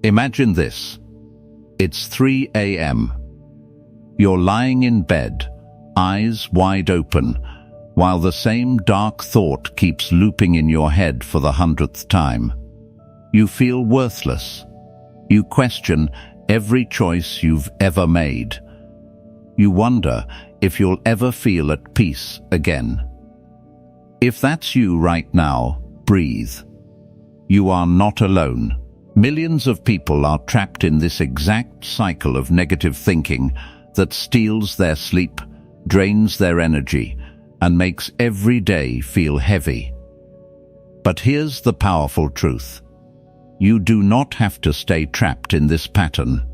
Imagine this. It's 3 a.m. You're lying in bed, eyes wide open, while the same dark thought keeps looping in your head for the 100th time. You feel worthless. You question every choice you've ever made. You wonder if you'll ever feel at peace again. If that's you right now, breathe. You are not alone. Millions of people are trapped in this exact cycle of negative thinking that steals their sleep, drains their energy, and makes every day feel heavy. But here's the powerful truth. You do not have to stay trapped in this pattern.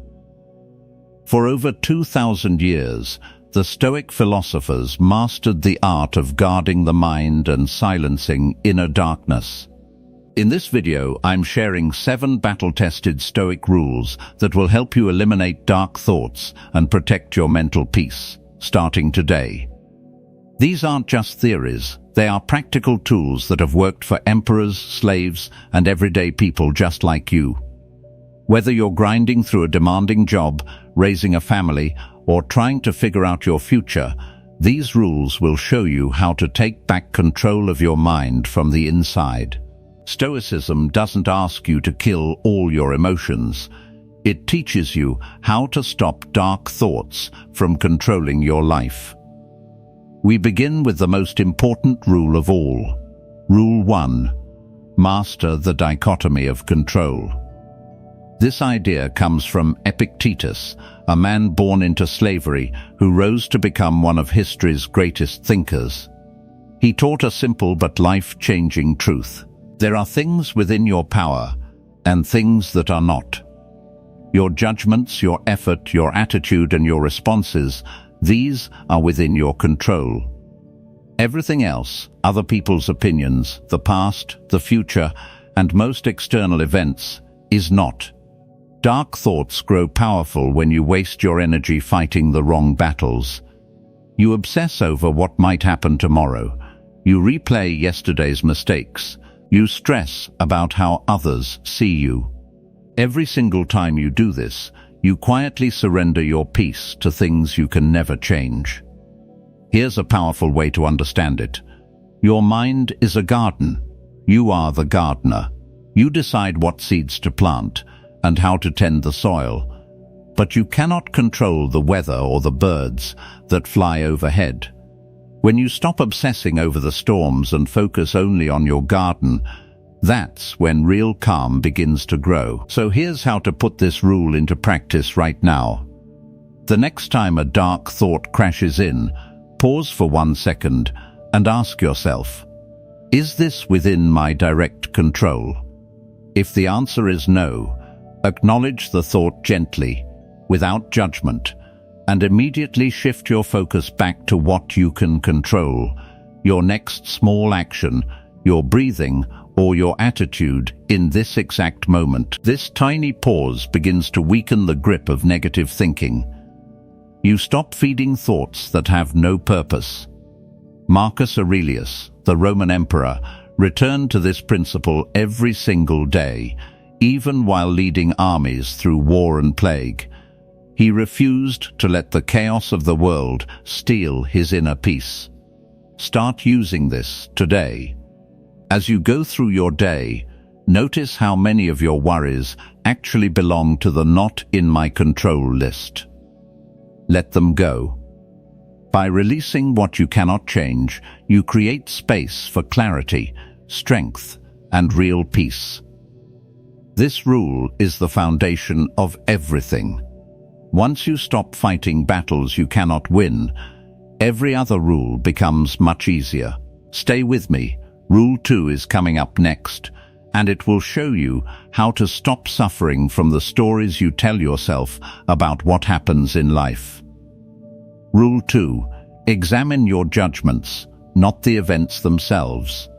For over 2,000 years, the Stoic philosophers mastered the art of guarding the mind and silencing inner darkness. In this video, I'm sharing 7 battle-tested Stoic rules that will help you eliminate dark thoughts and protect your mental peace, starting today. These aren't just theories, they are practical tools that have worked for emperors, slaves, and everyday people just like you. Whether you're grinding through a demanding job, raising a family, or trying to figure out your future, these rules will show you how to take back control of your mind from the inside. Stoicism doesn't ask you to kill all your emotions. It teaches you how to stop dark thoughts from controlling your life. We begin with the most important rule of all. Rule 1. Master the dichotomy of control. This idea comes from Epictetus, a man born into slavery who rose to become one of history's greatest thinkers. He taught a simple but life-changing truth. There are things within your power and things that are not. Your judgments, your effort, your attitude, and your responses, these are within your control. Everything else, other people's opinions, the past, the future, and most external events, is not. Dark thoughts grow powerful when you waste your energy fighting the wrong battles. You obsess over what might happen tomorrow. You replay yesterday's mistakes. You stress about how others see you. Every single time you do this, you quietly surrender your peace to things you can never change. Here's a powerful way to understand it. Your mind is a garden. You are the gardener. You decide what seeds to plant and how to tend the soil. But you cannot control the weather or the birds that fly overhead. When you stop obsessing over the storms and focus only on your garden, that's when real calm begins to grow. So here's how to put this rule into practice right now. The next time a dark thought crashes in, pause for 1 second and ask yourself, is this within my direct control? If the answer is no, acknowledge the thought gently, without judgment, and immediately shift your focus back to what you can control, your next small action, your breathing, or your attitude in this exact moment. This tiny pause begins to weaken the grip of negative thinking. You stop feeding thoughts that have no purpose. Marcus Aurelius, the Roman emperor, returned to this principle every single day, even while leading armies through war and plague. He refused to let the chaos of the world steal his inner peace. Start using this today. As you go through your day, notice how many of your worries actually belong to the not in my control list. Let them go. By releasing what you cannot change, you create space for clarity, strength, and real peace. This rule is the foundation of everything. Once you stop fighting battles you cannot win, every other rule becomes much easier. Stay with me. Rule 2 is coming up next, and it will show you how to stop suffering from the stories you tell yourself about what happens in life. Rule 2. Examine your judgments, not the events themselves.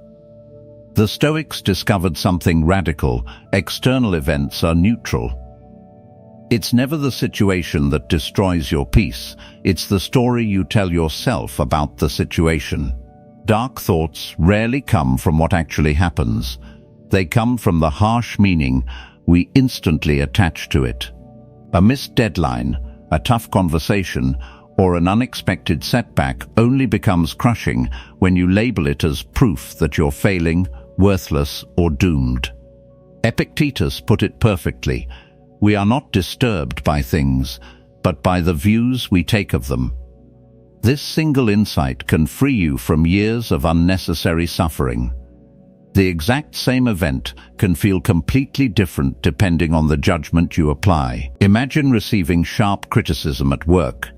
The Stoics discovered something radical. External events are neutral. It's never the situation that destroys your peace. It's the story you tell yourself about the situation. Dark thoughts rarely come from what actually happens. They come from the harsh meaning we instantly attach to it. A missed deadline, a tough conversation, or an unexpected setback only becomes crushing when you label it as proof that you're failing, worthless, or doomed. Epictetus put it perfectly: we are not disturbed by things, but by the views we take of them. This single insight can free you from years of unnecessary suffering. The exact same event can feel completely different depending on the judgment you apply. Imagine receiving sharp criticism at work.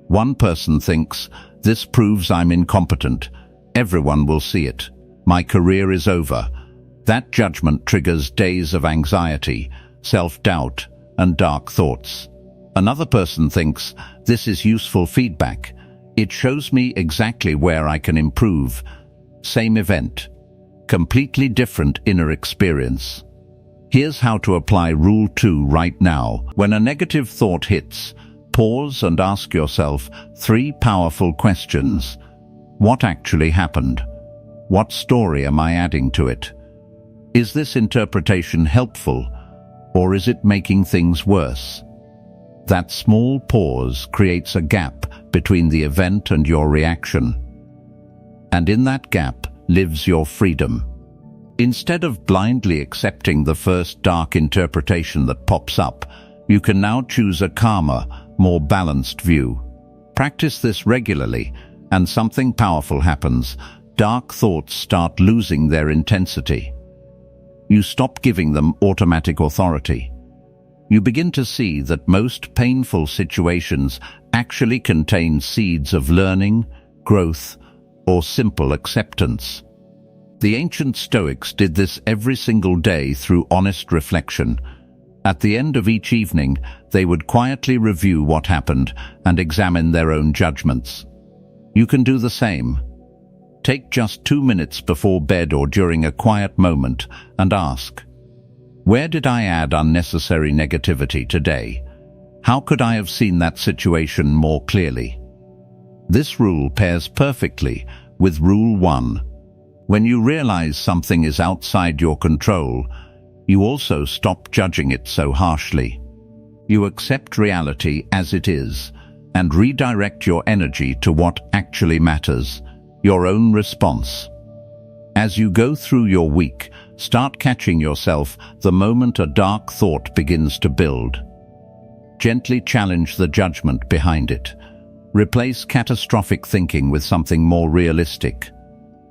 One person thinks, "This proves I'm incompetent. Everyone will see it. My career is over." That judgment triggers days of anxiety, self-doubt, and dark thoughts. Another person thinks, "This is useful feedback. It shows me exactly where I can improve." Same event, completely different inner experience. Here's how to apply Rule 2 right now. When a negative thought hits, pause and ask yourself 3 powerful questions. What actually happened? What story am I adding to it? Is this interpretation helpful, or is it making things worse? That small pause creates a gap between the event and your reaction. And in that gap lives your freedom. Instead of blindly accepting the first dark interpretation that pops up, you can now choose a calmer, more balanced view. Practice this regularly, and something powerful happens. Dark thoughts start losing their intensity. You stop giving them automatic authority. You begin to see that most painful situations actually contain seeds of learning, growth, or simple acceptance. The ancient Stoics did this every single day through honest reflection. At the end of each evening, they would quietly review what happened and examine their own judgments. You can do the same. Take just 2 minutes before bed or during a quiet moment and ask, where did I add unnecessary negativity today? How could I have seen that situation more clearly? This rule pairs perfectly with Rule 1. When you realize something is outside your control, you also stop judging it so harshly. You accept reality as it is and redirect your energy to what actually matters, your own response. As you go through your week, start catching yourself the moment a dark thought begins to build. Gently challenge the judgment behind it. Replace catastrophic thinking with something more realistic.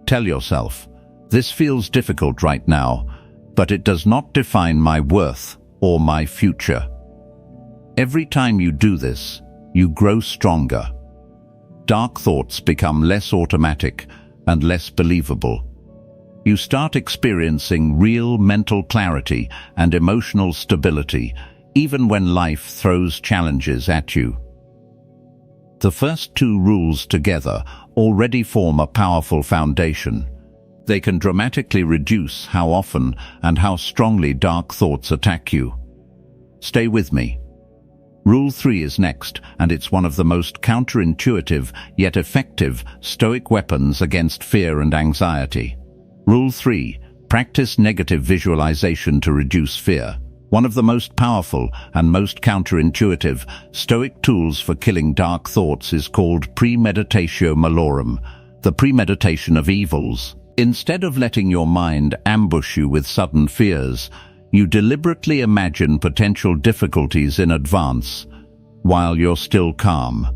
Tell yourself, this feels difficult right now, but it does not define my worth or my future. Every time you do this, you grow stronger. Dark thoughts become less automatic and less believable. You start experiencing real mental clarity and emotional stability, even when life throws challenges at you. The first 2 rules together already form a powerful foundation. They can dramatically reduce how often and how strongly dark thoughts attack you. Stay with me. Rule 3 is next, and it's one of the most counterintuitive yet effective Stoic weapons against fear and anxiety. Rule 3. Practice negative visualization to reduce fear. One of the most powerful and most counterintuitive Stoic tools for killing dark thoughts is called premeditatio malorum, the premeditation of evils. Instead of letting your mind ambush you with sudden fears, you deliberately imagine potential difficulties in advance while you're still calm.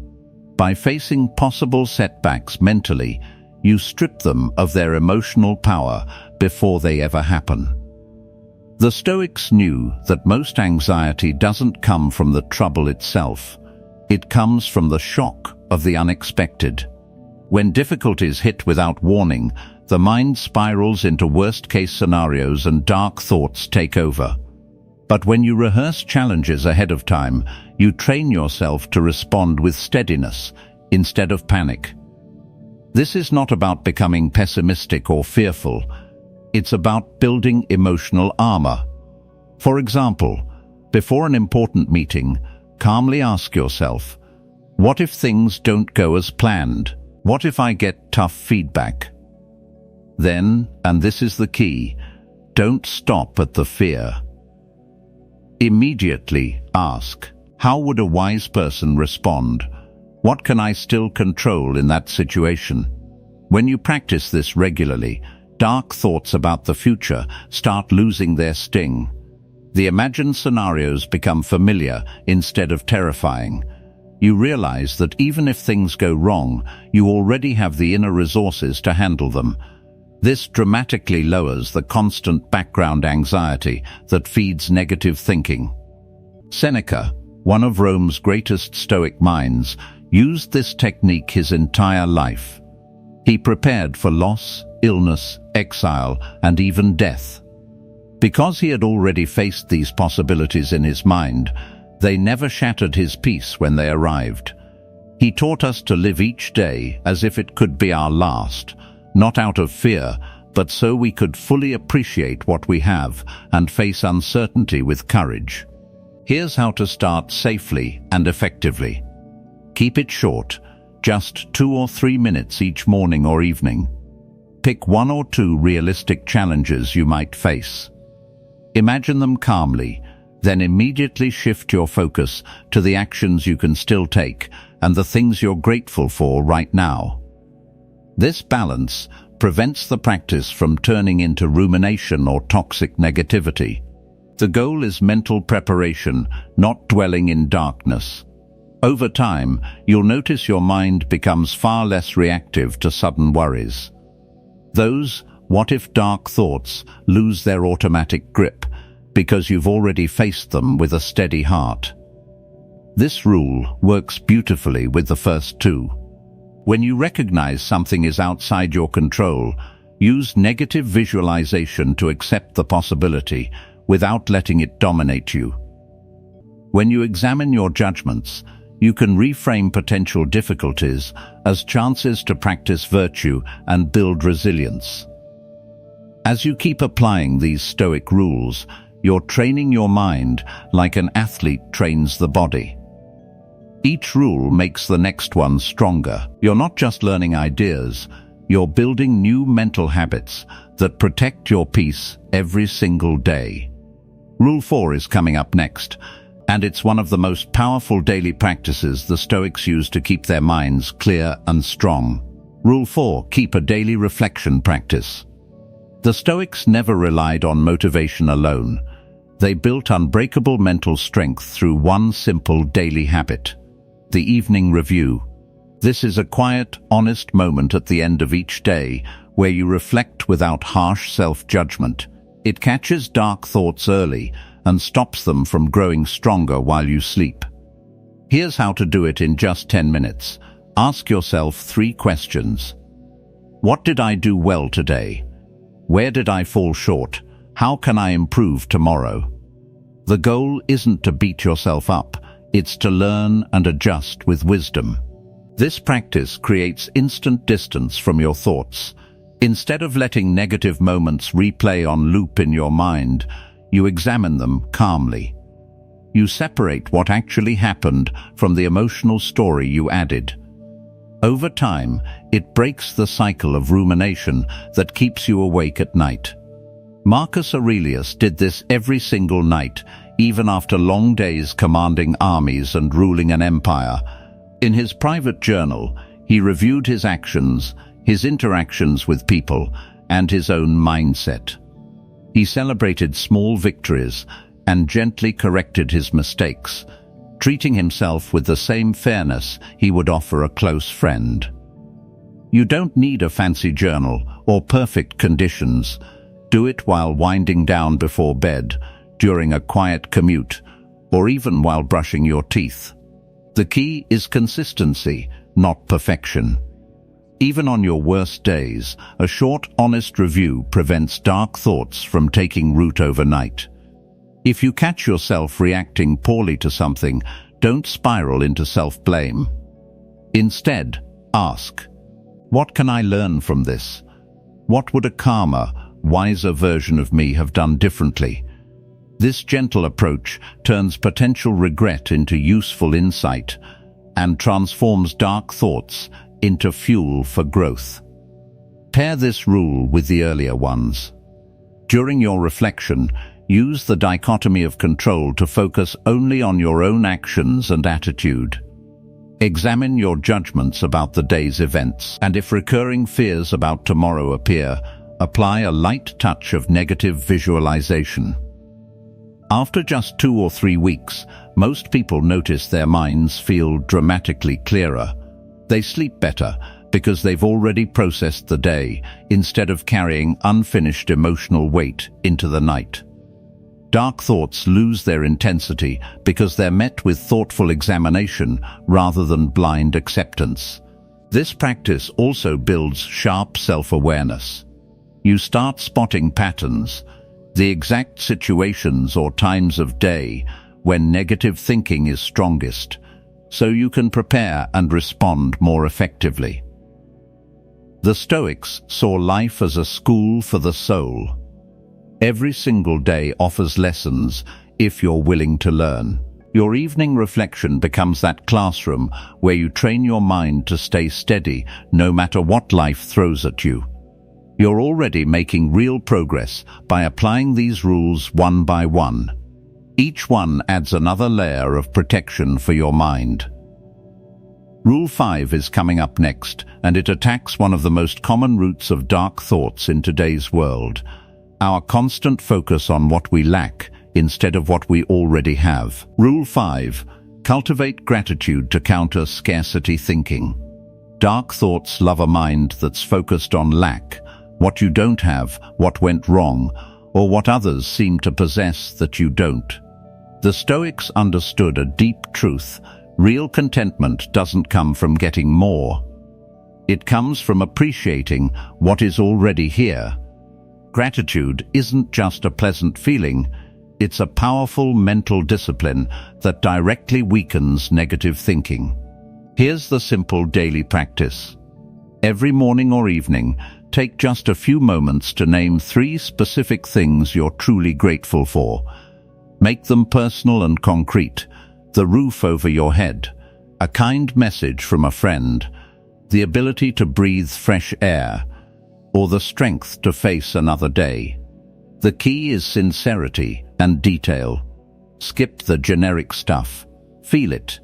By facing possible setbacks mentally, you strip them of their emotional power before they ever happen. The Stoics knew that most anxiety doesn't come from the trouble itself. It comes from the shock of the unexpected. When difficulties hit without warning, the mind spirals into worst-case scenarios and dark thoughts take over. But when you rehearse challenges ahead of time, you train yourself to respond with steadiness instead of panic. This is not about becoming pessimistic or fearful. It's about building emotional armor. For example, before an important meeting, calmly ask yourself, what if things don't go as planned? What if I get tough feedback? Then, and this is the key, don't stop at the fear. Immediately ask, how would a wise person respond? What can I still control in that situation? When you practice this regularly, dark thoughts about the future start losing their sting. The imagined scenarios become familiar instead of terrifying. You realize that even if things go wrong, you already have the inner resources to handle them. This dramatically lowers the constant background anxiety that feeds negative thinking. Seneca, one of Rome's greatest Stoic minds, used this technique his entire life. He prepared for loss, illness, exile, and even death. Because he had already faced these possibilities in his mind, they never shattered his peace when they arrived. He taught us to live each day as if it could be our last, not out of fear, but so we could fully appreciate what we have and face uncertainty with courage. Here's how to start safely and effectively. Keep it short, just 2 or 3 minutes each morning or evening. Pick 1 or 2 realistic challenges you might face. Imagine them calmly, then immediately shift your focus to the actions you can still take and the things you're grateful for right now. This balance prevents the practice from turning into rumination or toxic negativity. The goal is mental preparation, not dwelling in darkness. Over time, you'll notice your mind becomes far less reactive to sudden worries. Those what-if dark thoughts lose their automatic grip because you've already faced them with a steady heart. This rule works beautifully with the first 2. When you recognize something is outside your control, use negative visualization to accept the possibility without letting it dominate you. When you examine your judgments, you can reframe potential difficulties as chances to practice virtue and build resilience. As you keep applying these Stoic rules, you're training your mind like an athlete trains the body. Each rule makes the next one stronger. You're not just learning ideas, you're building new mental habits that protect your peace every single day. Rule 4 is coming up next, and it's one of the most powerful daily practices the Stoics use to keep their minds clear and strong. Rule 4, keep a daily reflection practice. The Stoics never relied on motivation alone. They built unbreakable mental strength through one simple daily habit: the evening review. This is a quiet, honest moment at the end of each day where you reflect without harsh self-judgment. It catches dark thoughts early and stops them from growing stronger while you sleep. Here's how to do it in just 10 minutes. Ask yourself 3 questions. What did I do well today? Where did I fall short? How can I improve tomorrow? The goal isn't to beat yourself up. It's to learn and adjust with wisdom. This practice creates instant distance from your thoughts. Instead of letting negative moments replay on loop in your mind, you examine them calmly. You separate what actually happened from the emotional story you added. Over time, it breaks the cycle of rumination that keeps you awake at night. Marcus Aurelius did this every single night, even after long days commanding armies and ruling an empire. In his private journal, he reviewed his actions, his interactions with people, and his own mindset. He celebrated small victories and gently corrected his mistakes, treating himself with the same fairness he would offer a close friend. You don't need a fancy journal or perfect conditions. Do it while winding down before bed, during a quiet commute, or even while brushing your teeth. The key is consistency, not perfection. Even on your worst days, a short, honest review prevents dark thoughts from taking root overnight. If you catch yourself reacting poorly to something, don't spiral into self-blame. Instead, ask, what can I learn from this? What would a calmer, wiser version of me have done differently? This gentle approach turns potential regret into useful insight and transforms dark thoughts into fuel for growth. Pair this rule with the earlier ones. During your reflection, Use the dichotomy of control to focus only on your own actions and attitude. Examine your judgments about the day's events, and if recurring fears about tomorrow appear, apply a light touch of negative visualization. After just 2 or 3 weeks, most people notice their minds feel dramatically clearer. They sleep better because they've already processed the day, instead of carrying unfinished emotional weight into the night. Dark thoughts lose their intensity because they're met with thoughtful examination rather than blind acceptance. This practice also builds sharp self-awareness. You start spotting patterns, the exact situations or times of day when negative thinking is strongest, so you can prepare and respond more effectively. The Stoics saw life as a school for the soul. Every single day offers lessons if you're willing to learn. Your evening reflection becomes that classroom where you train your mind to stay steady no matter what life throws at you. You're already making real progress by applying these rules one by one. Each one adds another layer of protection for your mind. Rule 5 is coming up next, and it attacks one of the most common roots of dark thoughts in today's world: our constant focus on what we lack instead of what we already have. Rule 5. Cultivate gratitude to counter scarcity thinking. Dark thoughts love a mind that's focused on lack, what you don't have, what went wrong, or what others seem to possess that you don't. The Stoics understood a deep truth: real contentment doesn't come from getting more. It comes from appreciating what is already here. Gratitude isn't just a pleasant feeling, it's a powerful mental discipline that directly weakens negative thinking. Here's the simple daily practice. Every morning or evening, take just a few moments to name 3 specific things you're truly grateful for. Make them personal and concrete: the roof over your head, a kind message from a friend, the ability to breathe fresh air, or the strength to face another day. The key is sincerity and detail. Skip the generic stuff. Feel it.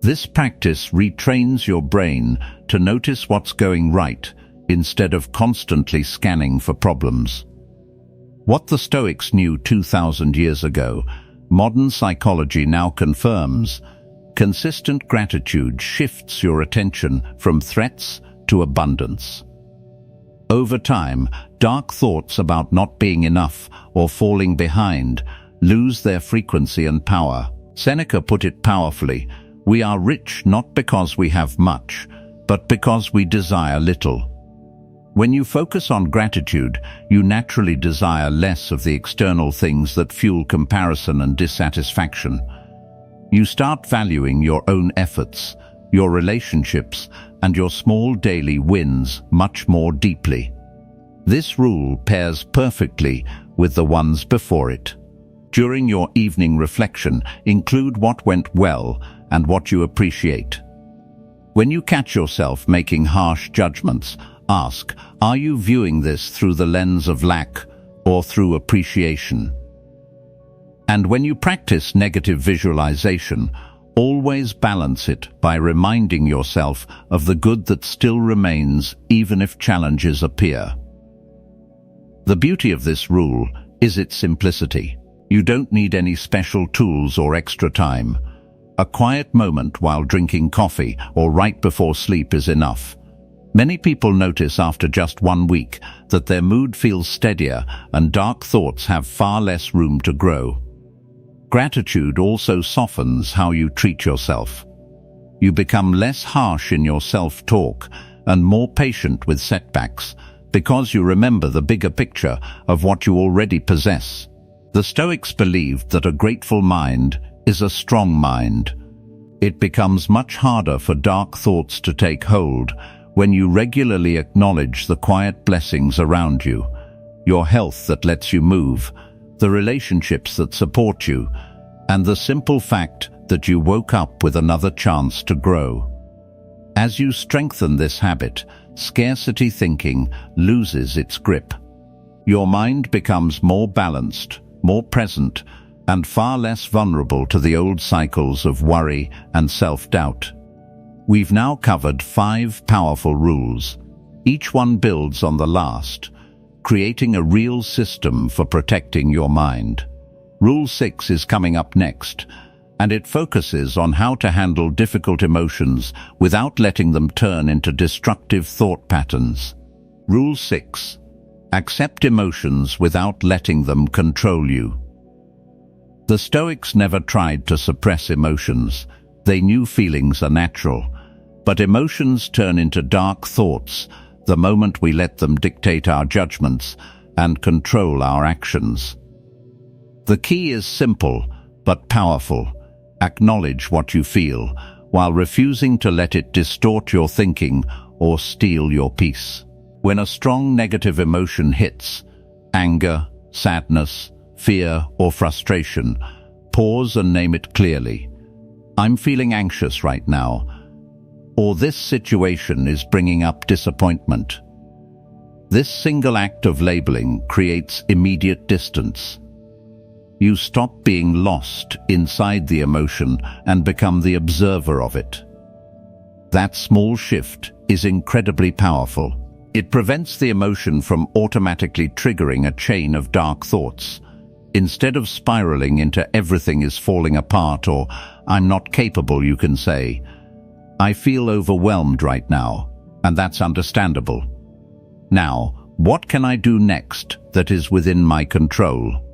This practice retrains your brain to notice what's going right instead of constantly scanning for problems. What the Stoics knew 2,000 years ago, modern psychology now confirms. Consistent gratitude shifts your attention from threats to abundance. Over time, dark thoughts about not being enough or falling behind lose their frequency and power. Seneca put it powerfully: we are rich not because we have much, but because we desire little. When you focus on gratitude, you naturally desire less of the external things that fuel comparison and dissatisfaction. You start valuing your own efforts, your relationships, and your small daily wins much more deeply. This rule pairs perfectly with the ones before it. During your evening reflection, include what went well and what you appreciate. When you catch yourself making harsh judgments, ask, are you viewing this through the lens of lack or through appreciation? And when you practice negative visualization, always balance it by reminding yourself of the good that still remains even if challenges appear. The beauty of this rule is its simplicity. You don't need any special tools or extra time. A quiet moment while drinking coffee or right before sleep is enough. Many people notice after just 1 week that their mood feels steadier and dark thoughts have far less room to grow. Gratitude also softens how you treat yourself. You become less harsh in your self-talk and more patient with setbacks because you remember the bigger picture of what you already possess. The Stoics believed that a grateful mind is a strong mind. It becomes much harder for dark thoughts to take hold when you regularly acknowledge the quiet blessings around you, your health that lets you move, the relationships that support you, and the simple fact that you woke up with another chance to grow. As you strengthen this habit, scarcity thinking loses its grip. Your mind becomes more balanced, more present, and far less vulnerable to the old cycles of worry and self-doubt. We've now covered 5 powerful rules. Each one builds on the last, creating a real system for protecting your mind. Rule 6 is coming up next, and it focuses on how to handle difficult emotions without letting them turn into destructive thought patterns. Rule 6. Accept emotions without letting them control you. The Stoics never tried to suppress emotions. They knew feelings are natural, but emotions turn into dark thoughts the moment we let them dictate our judgments and control our actions. The key is simple but powerful. Acknowledge what you feel, while refusing to let it distort your thinking or steal your peace. When a strong negative emotion hits, anger, sadness, fear, or frustration, pause and name it clearly. I'm feeling anxious right now, or this situation is bringing up disappointment. This single act of labeling creates immediate distance. You stop being lost inside the emotion and become the observer of it. That small shift is incredibly powerful. It prevents the emotion from automatically triggering a chain of dark thoughts. Instead of spiraling into everything is falling apart or I'm not capable, you can say, I feel overwhelmed right now, and that's understandable. Now, what can I do next that is within my control?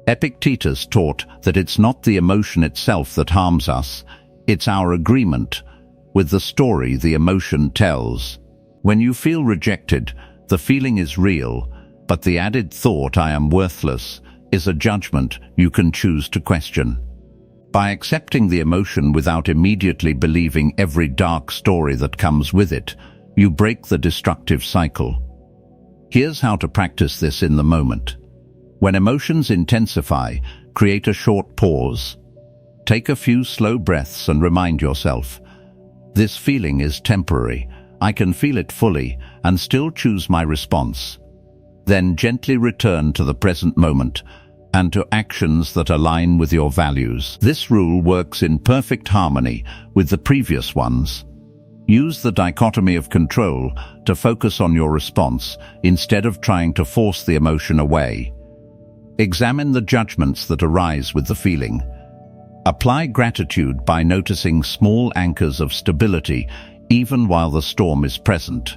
Epictetus taught that it's not the emotion itself that harms us, it's our agreement with the story the emotion tells. When you feel rejected, the feeling is real, but the added thought, I am worthless, is a judgment you can choose to question. By accepting the emotion without immediately believing every dark story that comes with it, you break the destructive cycle. Here's how to practice this in the moment. When emotions intensify, create a short pause. Take a few slow breaths and remind yourself, this feeling is temporary. I can feel it fully and still choose my response. Then gently return to the present moment and to actions that align with your values. This rule works in perfect harmony with the previous ones. Use the dichotomy of control to focus on your response instead of trying to force the emotion away. Examine the judgments that arise with the feeling. Apply gratitude by noticing small anchors of stability even while the storm is present.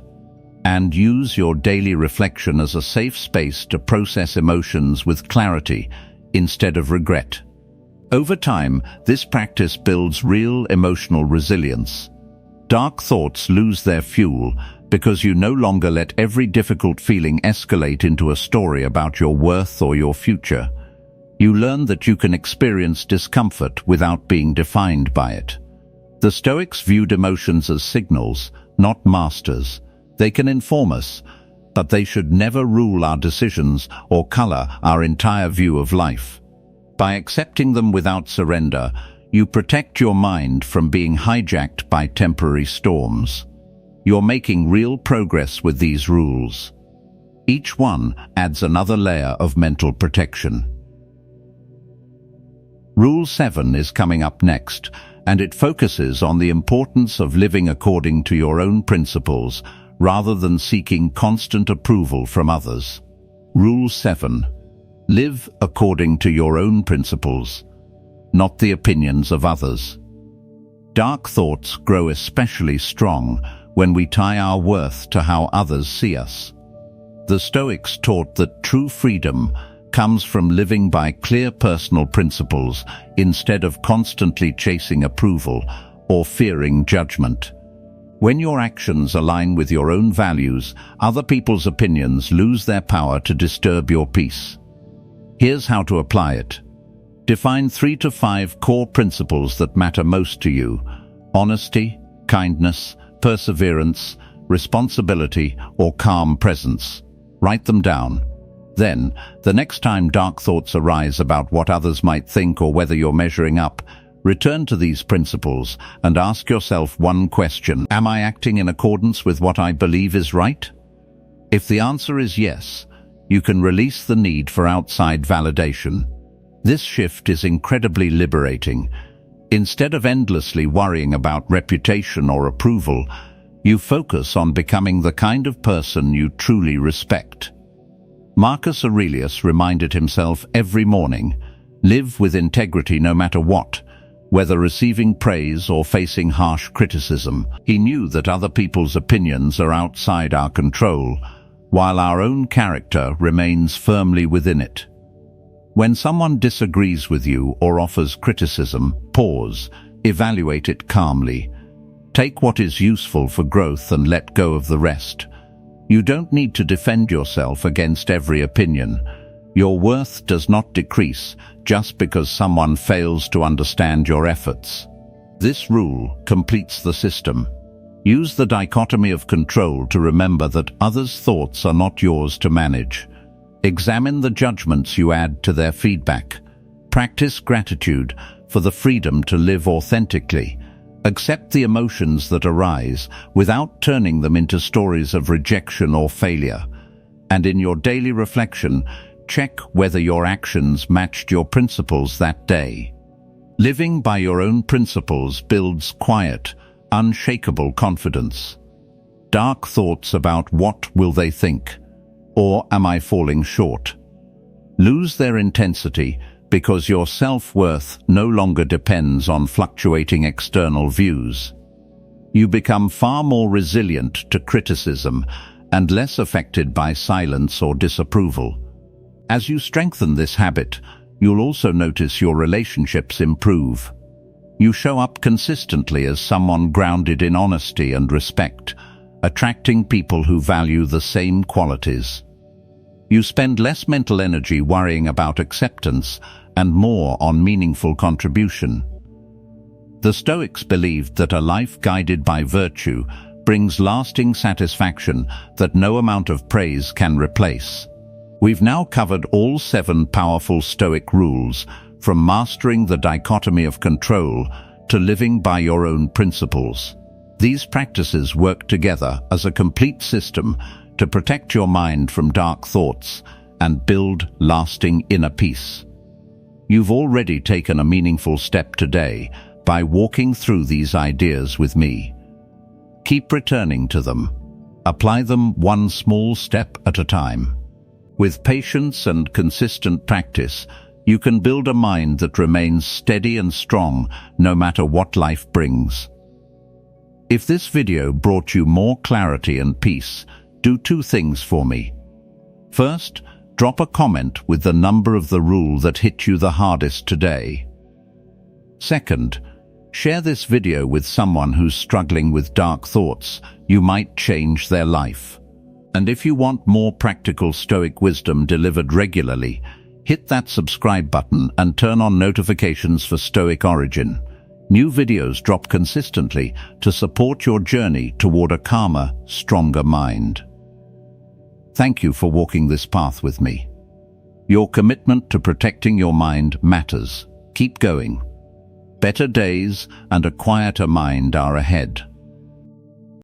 And use your daily reflection as a safe space to process emotions with clarity instead of regret. Over time, this practice builds real emotional resilience. Dark thoughts lose their fuel because you no longer let every difficult feeling escalate into a story about your worth or your future. You learn that you can experience discomfort without being defined by it. The Stoics viewed emotions as signals, not masters. They can inform us, but they should never rule our decisions or color our entire view of life. By accepting them without surrender, you protect your mind from being hijacked by temporary storms. You're making real progress with these rules. Each one adds another layer of mental protection. Rule 7 is coming up next, and it focuses on the importance of living according to your own principles rather than seeking constant approval from others. Rule 7. Live according to your own principles, not the opinions of others. Dark thoughts grow especially strong when we tie our worth to how others see us. The Stoics taught that true freedom comes from living by clear personal principles instead of constantly chasing approval or fearing judgment. When your actions align with your own values, other people's opinions lose their power to disturb your peace. Here's how to apply it. Define 3 to 5 core principles that matter most to you: honesty, kindness, perseverance, responsibility, or calm presence. Write them down. Then, the next time dark thoughts arise about what others might think or whether you're measuring up, return to these principles and ask yourself one question: am I acting in accordance with what I believe is right? If the answer is yes, you can release the need for outside validation. This shift is incredibly liberating. Instead of endlessly worrying about reputation or approval, you focus on becoming the kind of person you truly respect. Marcus Aurelius reminded himself every morning, live with integrity no matter what, whether receiving praise or facing harsh criticism. He knew that other people's opinions are outside our control, while our own character remains firmly within it. When someone disagrees with you or offers criticism, pause, evaluate it calmly. Take what is useful for growth and let go of the rest. You don't need to defend yourself against every opinion. Your worth does not decrease just because someone fails to understand your efforts. This rule completes the system. Use the dichotomy of control to remember that others' thoughts are not yours to manage. Examine the judgments you add to their feedback. Practice gratitude for the freedom to live authentically. Accept the emotions that arise without turning them into stories of rejection or failure. And in your daily reflection, check whether your actions matched your principles that day. Living by your own principles builds quiet, unshakable confidence. Dark thoughts about what will they think, or am I falling short, lose their intensity because your self-worth no longer depends on fluctuating external views. You become far more resilient to criticism and less affected by silence or disapproval. As you strengthen this habit, you'll also notice your relationships improve. You show up consistently as someone grounded in honesty and respect, attracting people who value the same qualities. You spend less mental energy worrying about acceptance and more on meaningful contribution. The Stoics believed that a life guided by virtue brings lasting satisfaction that no amount of praise can replace. We've now covered all 7 powerful Stoic rules, from mastering the dichotomy of control to living by your own principles. These practices work together as a complete system to protect your mind from dark thoughts and build lasting inner peace. You've already taken a meaningful step today by walking through these ideas with me. Keep returning to them. Apply them one small step at a time. With patience and consistent practice, you can build a mind that remains steady and strong no matter what life brings. If this video brought you more clarity and peace, do 2 things for me. First, drop a comment with the number of the rule that hit you the hardest today. Second, share this video with someone who's struggling with dark thoughts. You might change their life. And if you want more practical Stoic wisdom delivered regularly, hit that subscribe button and turn on notifications for Stoic Origin. New videos drop consistently to support your journey toward a calmer, stronger mind. Thank you for walking this path with me. Your commitment to protecting your mind matters. Keep going. Better days and a quieter mind are ahead.